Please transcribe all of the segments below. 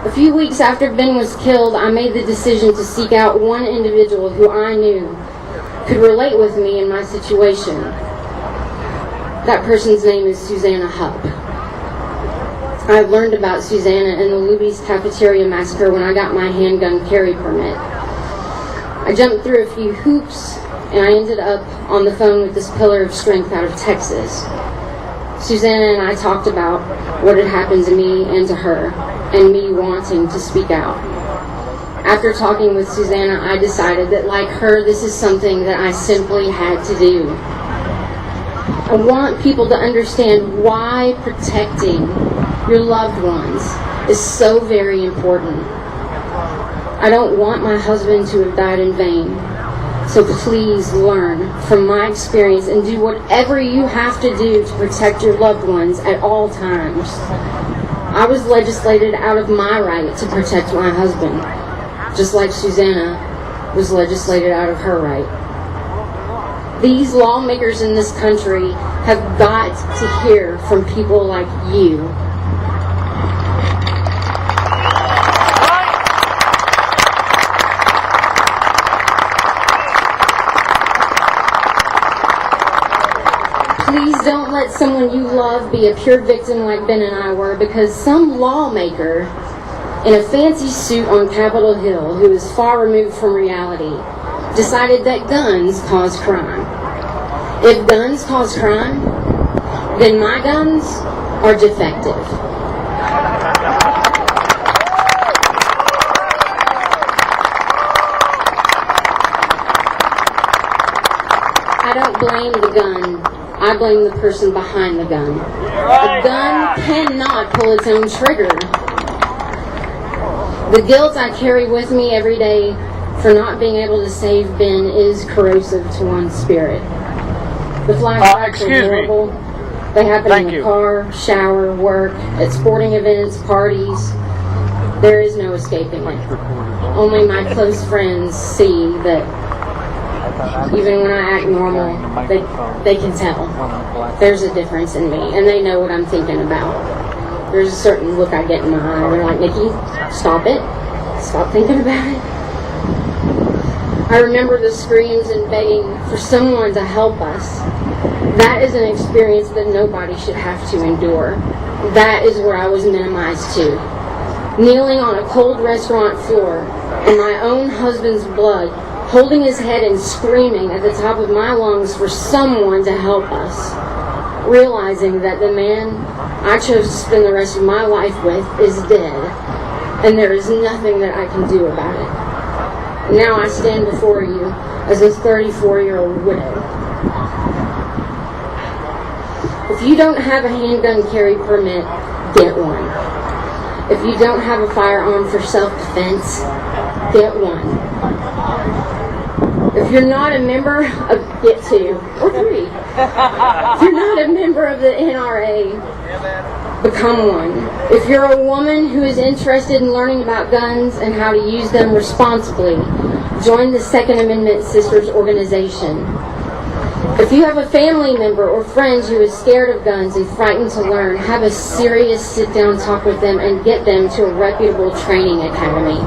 A few weeks after Ben was killed, I made the decision to seek out one individual who I knew could relate with me in my situation. That person's name is Susanna Hupp. I learned about Susanna in the Luby's Cafeteria Massacre when I got my handgun carry permit. I jumped through a few hoops, and I ended up on the phone with this pillar of strength out of Texas. Susanna and I talked about what had happened to me and to her, and me wanting to speak out. After talking with Susanna, I decided that, like her, this is something that I simply had to do. I want people to understand why protecting your loved ones is so very important. I don't want my husband to have died in vain. So please learn from my experience and do whatever you have to do to protect your loved ones at all times. I was legislated out of my right to protect my husband, just like Susanna was legislated out of her right. These lawmakers in this country have got to hear from people like you. Please don't let someone you love be a pure victim like Ben and I were, because some lawmaker in a fancy suit on Capitol Hill, who is far removed from reality, decided that guns cause crime. If guns cause crime, then my guns are defective. I don't blame the gun. I blame the person behind the gun. A gun cannot pull its own trigger. The guilt I carry with me every day for not being able to save Ben is corrosive to one's spirit. The flashbacks are horrible. They happen in the car, shower, work, at sporting events, parties. There is no escaping it. Only my close friends see that even when I act normal, they can tell. There's a difference in me, and they know what I'm thinking about. There's a certain look I get in my eye. They're like, Nikki, stop it. Stop thinking about it. I remember the screams and begging for someone to help us. That is an experience that nobody should have to endure. That is where I was minimized to. Kneeling on a cold restaurant floor in my own husband's blood, holding his head and screaming at the top of my lungs for someone to help us. Realizing that the man I chose to spend the rest of my life with is dead, and there is nothing that I can do about it. Now I stand before you as a 34-year-old widow. If you don't have a handgun carry permit, get one. If you don't have a firearm for self-defense, get one. If you're not a member of, get two or three. If you're not a member of the NRA, become one. If you're a woman who is interested in learning about guns and how to use them responsibly, join the Second Amendment Sisters organization. If you have a family member or friend who is scared of guns and frightened to learn, have a serious sit-down talk with them and get them to a reputable training academy.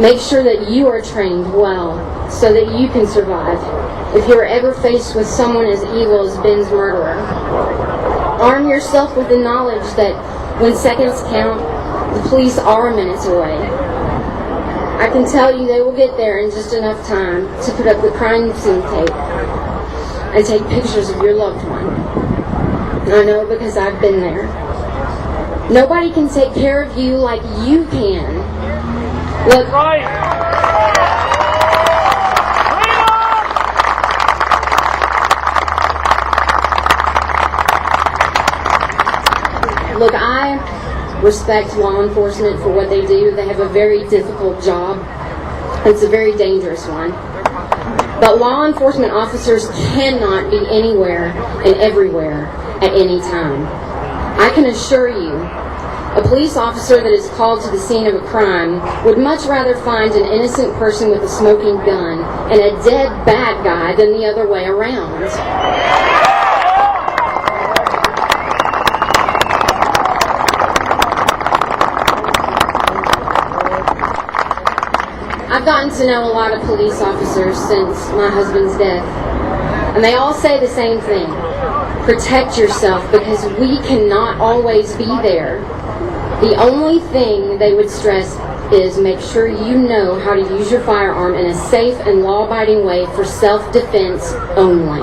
Make sure that you are trained well so that you can survive if you're ever faced with someone as evil as Ben's murderer. Arm yourself with the knowledge that when seconds count, the police are minutes away. I can tell you they will get there in just enough time to put up the crime scene tape and take pictures of your loved one. I know because I've been there. Nobody can take care of you like you can. Look, Look, I respect law enforcement for what they do. They have a very difficult job. It's a very dangerous one. But law enforcement officers cannot be anywhere and everywhere at any time. I can assure you, a police officer that is called to the scene of a crime would much rather find an innocent person with a smoking gun and a dead bad guy than the other way around. I've gotten to know a lot of police officers since my husband's death, and they all say the same thing. Protect yourself, because we cannot always be there. The only thing they would stress is make sure you know how to use your firearm in a safe and law-abiding way for self-defense only.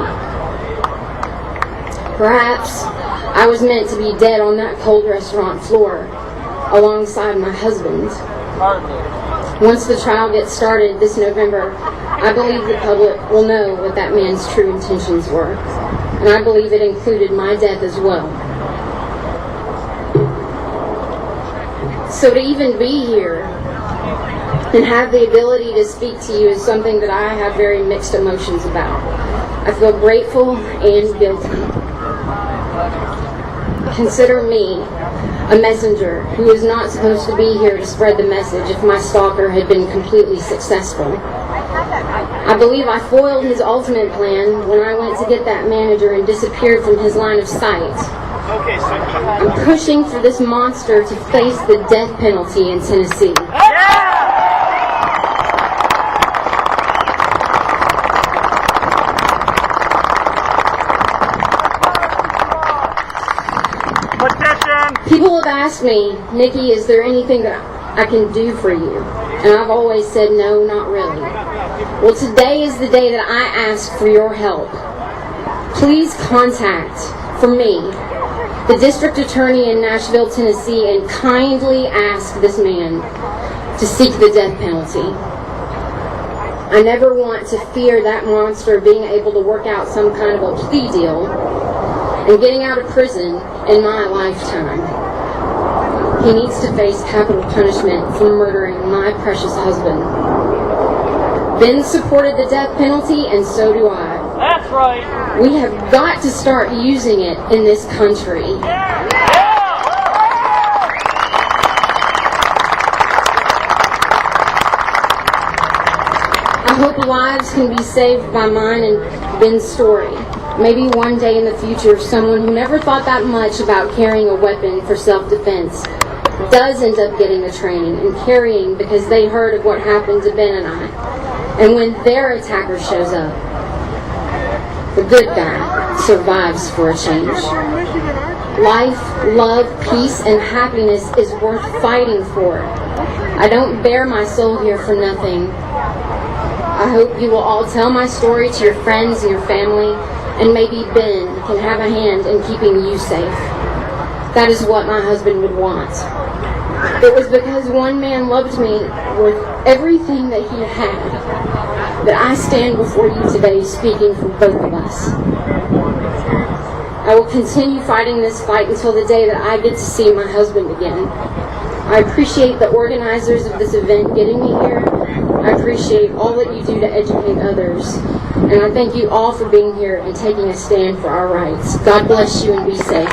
Perhaps I was meant to be dead on that cold restaurant floor alongside my husband. Once the trial gets started this November, I believe the public will know what that man's true intentions were. And I believe it included my death as well. So to even be here and have the ability to speak to you is something that I have very mixed emotions about. I feel grateful and guilty. Consider me a messenger who is not supposed to be here to spread the message if my stalker had been completely successful. I believe I foiled his ultimate plan when I went to get that manager and disappeared from his line of sight. I'm pushing for this monster to face the death penalty in Tennessee. People have asked me, Nikki, is there anything that I can do for you? And I've always said, no, not really. Well, today is the day that I ask for your help. Please contact, for me, the district attorney in Nashville, Tennessee, and kindly ask this man to seek the death penalty. I never want to fear that monster being able to work out some kind of a plea deal and getting out of prison in my lifetime. He needs to face capital punishment for murdering my precious husband. Ben supported the death penalty, and so do I. That's right. We have got to start using it in this country. I hope lives can be saved by mine and Ben's story. Maybe one day in the future, someone who never thought that much about carrying a weapon for self-defense does end up getting the training and carrying because they heard of what happened to Ben and I. And when their attacker shows up, the good guy survives for a change. Life, love, peace, and happiness is worth fighting for. I don't bear my soul here for nothing. I hope you will all tell my story to your friends and your family, and maybe Ben can have a hand in keeping you safe. That is what my husband would want. It was because one man loved me with everything that he had that I stand before you today speaking for both of us. I will continue fighting this fight until the day that I get to see my husband again. I appreciate the organizers of this event getting me here. I appreciate all that you do to educate others. And I thank you all for being here and taking a stand for our rights. God bless you and be safe.